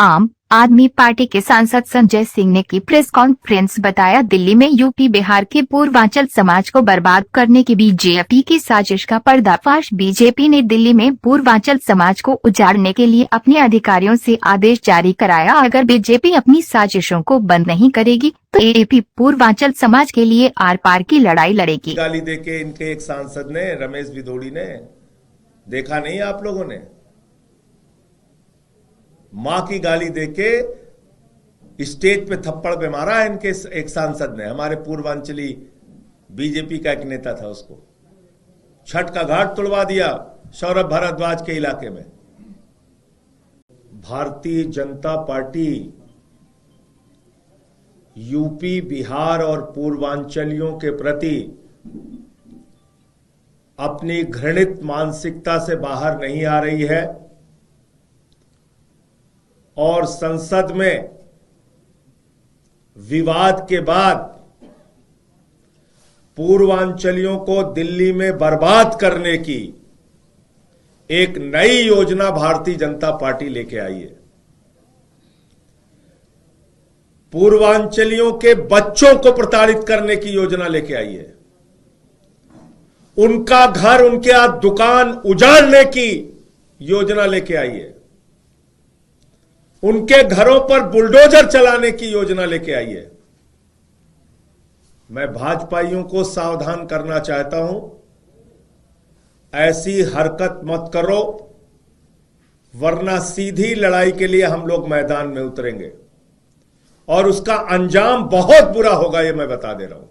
आम आदमी पार्टी के सांसद संजय सिंह ने की प्रेस कॉन्फ्रेंस, बताया दिल्ली में यूपी बिहार के पूर्वांचल समाज को बर्बाद करने की बीजेपी की साजिश का पर्दाफाश। बीजेपी ने दिल्ली में पूर्वांचल समाज को उजाड़ने के लिए अपने अधिकारियों से आदेश जारी कराया। अगर बीजेपी अपनी साजिशों को बंद नहीं करेगी तो एबीपी पूर्वांचल समाज के लिए आर पार की लड़ाई लड़ेगी। गाली देके इनके एक सांसद ने, रमेश भिदोड़ी ने, देखा नहीं आप लोगों ने, मां की गाली देके स्टेज पे थप्पड़ पे मारा है इनके एक सांसद ने। हमारे पूर्वांचली बीजेपी का एक नेता था, उसको छठ का घाट तुड़वा दिया सौरभ भारद्वाज के इलाके में। भारतीय जनता पार्टी यूपी बिहार और पूर्वांचलियों के प्रति अपनी घृणित मानसिकता से बाहर नहीं आ रही है और संसद में विवाद के बाद पूर्वांचलियों को दिल्ली में बर्बाद करने की एक नई योजना भारतीय जनता पार्टी लेके आई है। पूर्वांचलियों के बच्चों को प्रताड़ित करने की योजना लेके आई है। उनका घर, उनके दुकान उजाड़ने की योजना लेके आई है। उनके घरों पर बुलडोजर चलाने की योजना लेके आई है। मैं भाजपाइयों को सावधान करना चाहता हूं, ऐसी हरकत मत करो, वरना सीधी लड़ाई के लिए हम लोग मैदान में उतरेंगे और उसका अंजाम बहुत बुरा होगा, यह मैं बता दे रहा हूं।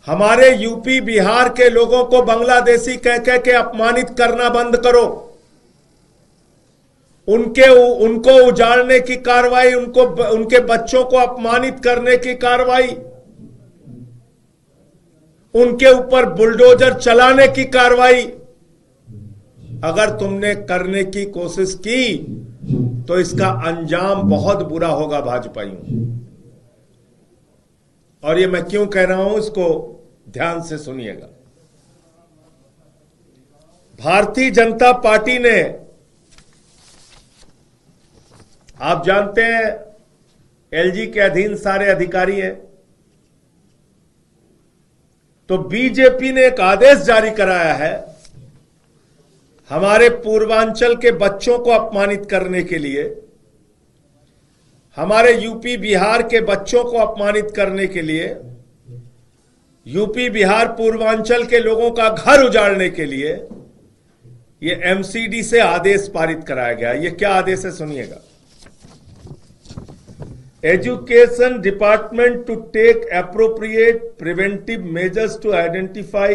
हमारे यूपी बिहार के लोगों को बांग्लादेशी कह कह के अपमानित करना बंद करो। उनको उजाड़ने की कार्रवाई, उनके बच्चों को अपमानित करने की कार्रवाई, उनके ऊपर बुलडोजर चलाने की कार्रवाई अगर तुमने करने की कोशिश की तो इसका अंजाम बहुत बुरा होगा भाजपाइयों। और ये मैं क्यों कह रहा हूं, इसको ध्यान से सुनिएगा। भारतीय जनता पार्टी ने, आप जानते हैं एलजी के अधीन सारे अधिकारी हैं, तो बीजेपी ने एक आदेश जारी कराया है हमारे पूर्वांचल के बच्चों को अपमानित करने के लिए, हमारे यूपी बिहार के बच्चों को अपमानित करने के लिए, यूपी बिहार पूर्वांचल के लोगों का घर उजाड़ने के लिए यह एमसीडी से आदेश पारित कराया गया। यह क्या आदेश है सुनिएगा। Education Department to take appropriate preventive measures to identify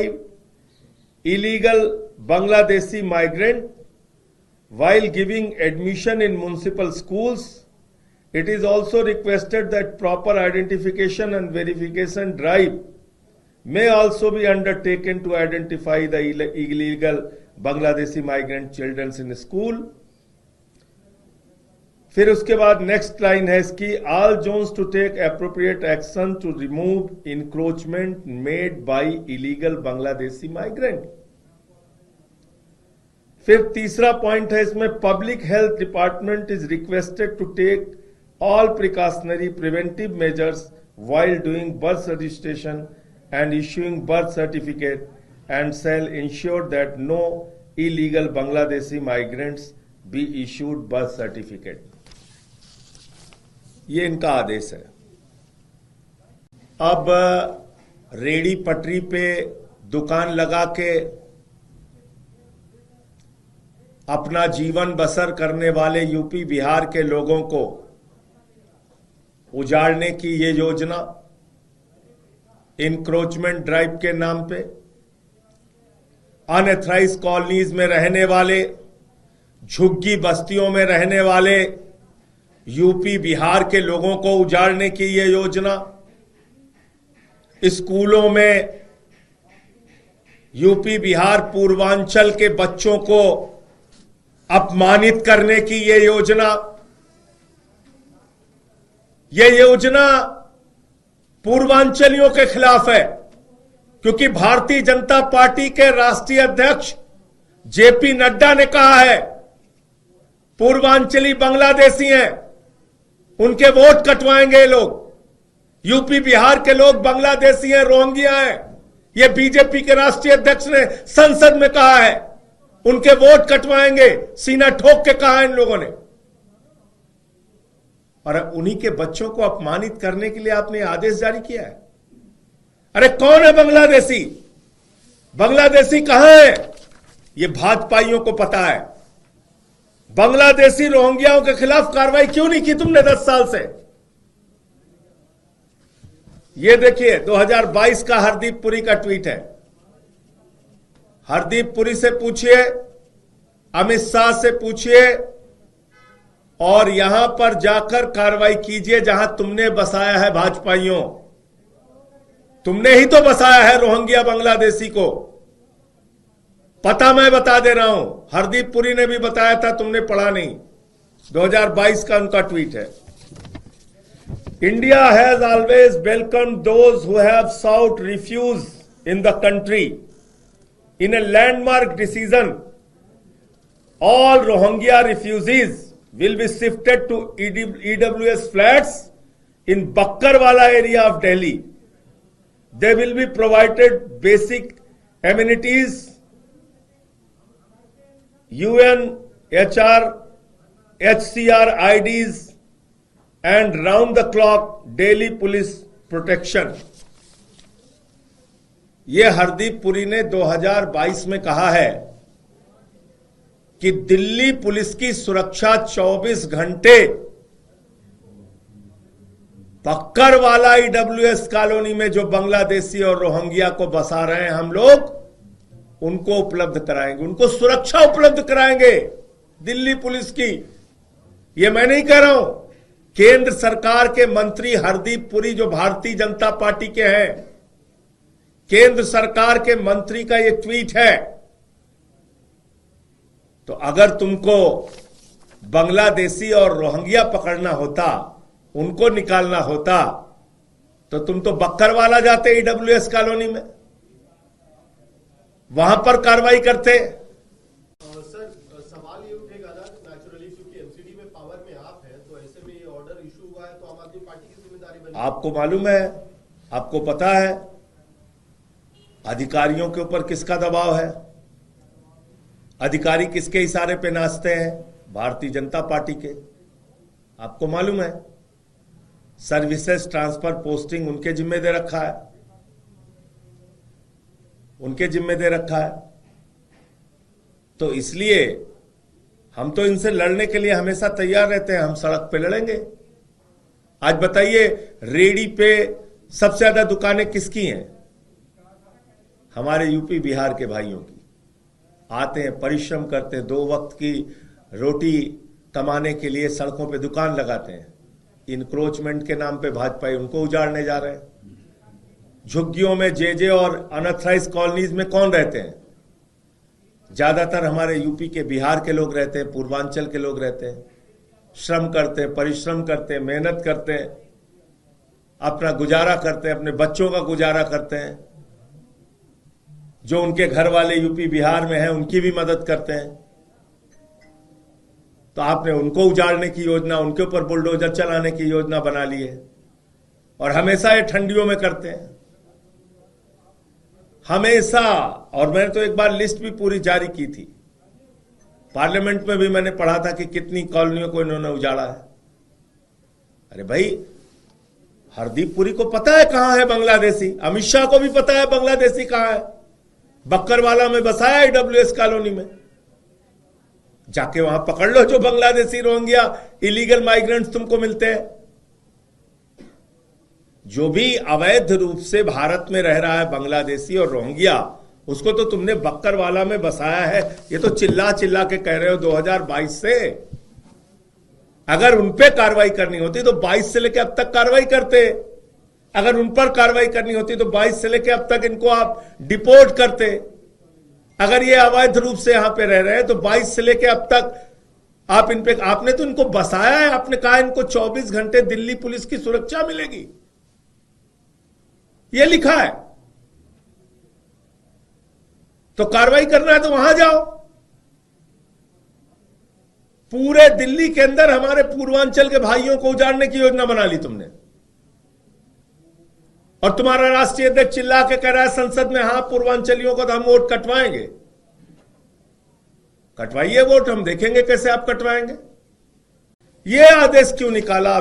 illegal Bangladeshi migrant while giving admission in municipal schools. It is also requested that proper identification and verification drive may also be undertaken to identify the illegal Bangladeshi migrant children in school. फिर उसके बाद next line है इसकी, all zones to take appropriate action to remove encroachment made by illegal Bangladeshi migrant. फिर तीसरा point है इसमें, public health department is requested to take all precautionary preventive measures while doing birth registration and issuing birth certificate and shall ensure that no illegal Bangladeshi migrants be issued birth certificate. ये इनका आदेश है। अब रेड़ी पटरी पे दुकान लगा के अपना जीवन बसर करने वाले यूपी बिहार के लोगों को उजाड़ने की ये योजना, इंक्रोचमेंट ड्राइव के नाम पे अनएथराइज कॉलोनीज में रहने वाले, झुग्गी बस्तियों में रहने वाले यूपी बिहार के लोगों को उजाड़ने की यह योजना, स्कूलों में यूपी बिहार पूर्वांचल के बच्चों को अपमानित करने की यह योजना, पूर्वांचलियों के खिलाफ है, क्योंकि भारतीय जनता पार्टी के राष्ट्रीय अध्यक्ष जेपी नड्डा ने कहा है पूर्वांचली बांग्लादेशी हैं, उनके वोट कटवाएंगे ये लोग। यूपी बिहार के लोग बांग्लादेशी हैं, रोहिंग्या हैं, ये बीजेपी के राष्ट्रीय अध्यक्ष ने संसद में कहा है। उनके वोट कटवाएंगे, सीना ठोक के कहा है इन लोगों ने। और उन्हीं के बच्चों को अपमानित करने के लिए आपने आदेश जारी किया है। अरे कौन है बांग्लादेशी? बांग्लादेशी कहां है? ये भाजपाइयों को पता है। बांग्लादेशी रोहिंग्याओं के खिलाफ कार्रवाई क्यों नहीं की तुमने 10 साल से? ये देखिए 2022 का हरदीप पुरी का ट्वीट है। हरदीप पुरी से पूछिए, अमित शाह से पूछिए और यहां पर जाकर कार्रवाई कीजिए जहां तुमने बसाया है। भाजपाइयों, तुमने ही तो बसाया है रोहिंग्या बांग्लादेशी को। पता मैं बता दे रहा हूं, हरदीप पुरी ने भी बताया था, तुमने पढ़ा नहीं। 2022 का उनका ट्वीट है। India has always welcomed those who have sought refuge in the country. In a landmark decision, all Rohingya refugees will be shifted to EWS flats in Bakkarwala area of Delhi. They will be provided basic amenities, UNHCR, HCR IDs, and round the clock daily police protection. ये हरदीप पुरी ने 2022 में कहा है कि Delhi police की सुरक्षा 24 घंटे Bakkarwala EWS colony में जो बांग्लादेशी और रोहिंग्या को बसा रहे हैं हम लोग, उनको उपलब्ध कराएंगे, उनको सुरक्षा उपलब्ध कराएंगे दिल्ली पुलिस की। ये मैं नहीं कह रहा हूं, केंद्र सरकार के मंत्री हरदीप पुरी जो भारतीय जनता पार्टी के हैं, केंद्र सरकार के मंत्री का यह ट्वीट है। तो अगर तुमको बांग्लादेशी और रोहिंग्या पकड़ना होता, उनको निकालना होता, तो तुम तो बक्करवाला जाते ईडब्ल्यूएस कॉलोनी में, वहां पर कार्रवाई करते। सर, सवाल ये उठेगा ना नेचुरली, क्योंकि एमसीडी में पावर में आप हैं, तो ऐसे में ये ऑर्डर इशू हुआ है तो आम आदमी पार्टी की जिम्मेदारी बनी। आपको मालूम है, आपको पता है अधिकारियों के ऊपर किसका दबाव है? अधिकारी किसके इशारे पे नाचते हैं? भारतीय जनता पार्टी के। आपको मालूम है, सर्विसेज ट्रांसफर पोस्टिंग उनके जिम्मे दे रखा है, उनके जिम्मे दे रखा है। तो इसलिए हम तो इनसे लड़ने के लिए हमेशा तैयार रहते हैं, हम सड़क पे लड़ेंगे। आज बताइए, रेडी पे सबसे ज्यादा दुकानें किसकी हैं? हमारे यूपी बिहार के भाइयों की। आते हैं, परिश्रम करते हैं, 2 वक्त की रोटी कमाने के लिए सड़कों पे दुकान लगाते हैं। इनक्रोचमेंट के नाम पे भाजपा उनको उजाड़ने जा रहे हैं। झुग्गियों में जेजे और अनऑथराइज कॉलोनीज में कौन रहते हैं? ज्यादातर हमारे यूपी के, बिहार के लोग रहते हैं, पूर्वांचल के लोग रहते हैं। श्रम करते हैं, परिश्रम करते हैं, मेहनत करते हैं, अपना गुजारा करते हैं, अपने बच्चों का गुजारा करते हैं। जो उनके घर वाले यूपी बिहार में हैं, उनकी भी मदद करते हैं। तो आपने उनको उजाड़ने की योजना, उनके ऊपर बुलडोजर चलाने की योजना बना ली है। और हमेशा ये ठंडियों में करते हैं, हमेशा। और मैंने तो एक बार लिस्ट भी पूरी जारी की थी, पार्लियामेंट में भी मैंने पढ़ा था कि कितनी कॉलोनियों को इन्होंने उजाड़ा है। अरे भाई, हरदीप पुरी को पता है कहां है बांग्लादेशी, अमित शाह को भी पता है बांग्लादेशी कहां है। बक्करवाला में बसाया ईडब्ल्यूएस कॉलोनी में, जाके वहां पकड़ लो जो बांग्लादेशी, रोहिंग्या, इलीगल माइग्रेंट्स तुमको मिलते हैं। जो भी अवैध रूप से भारत में रह रहा है बांग्लादेशी और रोहिंग्या, उसको तो तुमने बक्करवाला में बसाया है। ये तो चिल्ला चिल्ला के कह रहे हो 2022 से। अगर उन पे कार्रवाई करनी होती तो 22 से लेकर अब तक कार्रवाई करते। अगर उन पर कार्रवाई करनी होती तो 22 से लेकर अब तक इनको आप डिपोर्ट करते। अगर ये अवैध रूप से यहां पे रह रहे हैं तो 22 से लेकर अब तक आप इन पे, आपने तो इनको बसाया है। आपने कहा इनको 24 घंटे दिल्ली पुलिस की सुरक्षा मिलेगी, ये लिखा है। तो कार्रवाई करना है तो वहां जाओ। पूरे दिल्ली के अंदर हमारे पूर्वांचल के भाइयों को उजाड़ने की योजना बना ली तुमने। और तुम्हारा राष्ट्रीय अध्यक्ष चिल्ला के कह रहा है संसद में, हां पूर्वांचलियों को तो हम वोट कटवाएंगे। कटवाइए वोट, हम देखेंगे कैसे आप कटवाएंगे। ये आदेश क्यों निकाला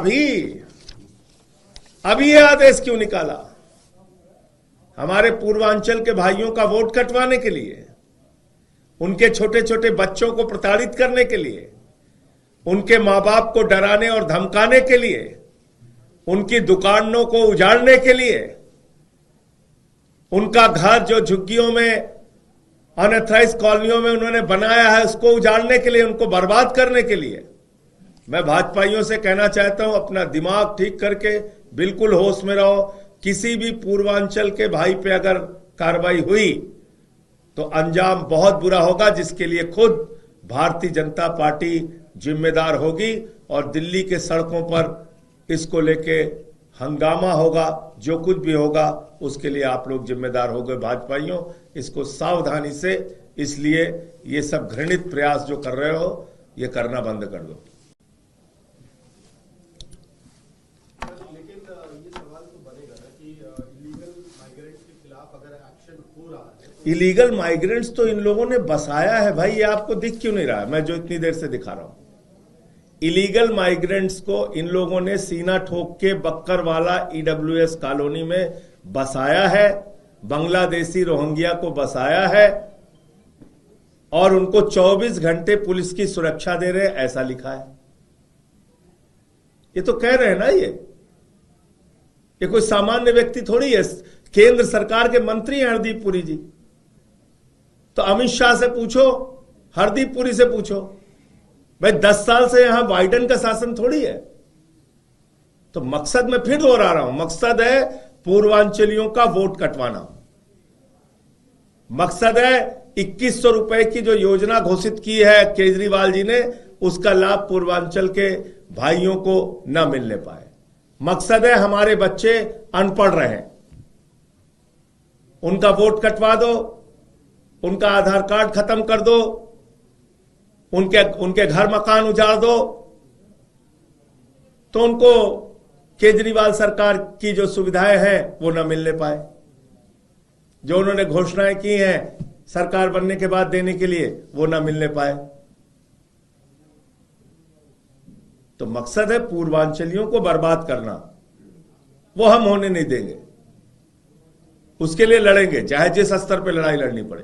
अभी ये आदेश क्यों निकाला? हमारे पूर्वांचल के भाइयों का वोट कटवाने के लिए, उनके छोटे छोटे बच्चों को प्रताड़ित करने के लिए, उनके मां बाप को डराने और धमकाने के लिए, उनकी दुकानों को उजाड़ने के लिए, उनका घर जो झुग्गियों में अनऑथराइज कॉलोनियों में उन्होंने बनाया है उसको उजाड़ने के लिए, उनको बर्बाद करने के लिए। मैं भाजपाइयों से कहना चाहता हूं, अपना दिमाग ठीक करके बिल्कुल होश में रहो। किसी भी पूर्वांचल के भाई पे अगर कार्रवाई हुई तो अंजाम बहुत बुरा होगा, जिसके लिए खुद भारतीय जनता पार्टी जिम्मेदार होगी और दिल्ली के सड़कों पर इसको लेके हंगामा होगा। जो कुछ भी होगा उसके लिए आप लोग जिम्मेदार होंगे भाजपाइयों। इसको सावधानी से, इसलिए ये सब घृणित प्रयास जो कर रहे हो ये करना बंद कर दो। लेकिन ये सवाल तो बनेगा ना कि इलीगल माइग्रेंट्स के खिलाफ अगर एक्शन हो रहा है तो इलीगल माइग्रेंट्स तो इन लोगों ने बसाया है भाई, ये आपको दिख क्यों नहीं रहा है? मैं जो इतनी देर से दिखा रहा हूं, इलीगल माइग्रेंट्स को इन लोगों ने सीना ठोक के बक्करवाला ईडब्ल्यूएस कॉलोनी में बसाया है, बांग्लादेशी रोहिंग्या को बसाया है और उनको 24 घंटे पुलिस की सुरक्षा दे रहे, ऐसा लिखा है। ये तो कह रहे हैं ना, ये कोई सामान्य व्यक्ति थोड़ी है। केंद्र सरकार के मंत्री हैं हरदीप पुरी जी। तो अमित शाह से पूछो, हरदीप पुरी से पूछो भाई, 10 साल से यहां बाइडेन का शासन थोड़ी है। तो मकसद मैं फिर दोहरा रहा हूं, मकसद है पूर्वांचलियों का वोट कटवाना। मकसद है 2100 रुपए की जो योजना घोषित की है केजरीवाल जी ने, उसका लाभ पूर्वांचल के भाइयों को न मिलने पाए। मकसद है हमारे बच्चे अनपढ़ रहें, उनका वोट कटवा दो, उनका आधार कार्ड खत्म कर दो, उनके घर मकान उजाड़ दो, तो उनको केजरीवाल सरकार की जो सुविधाएं हैं वो न मिलने पाए। जो उन्होंने घोषणाएं की हैं सरकार बनने के बाद देने के लिए, वो न मिलने पाए। तो मकसद है पूर्वांचलियों को बर्बाद करना, वो हम होने नहीं देंगे। उसके लिए लड़ेंगे, चाहे जिस स्तर पर लड़ाई लड़नी पड़े।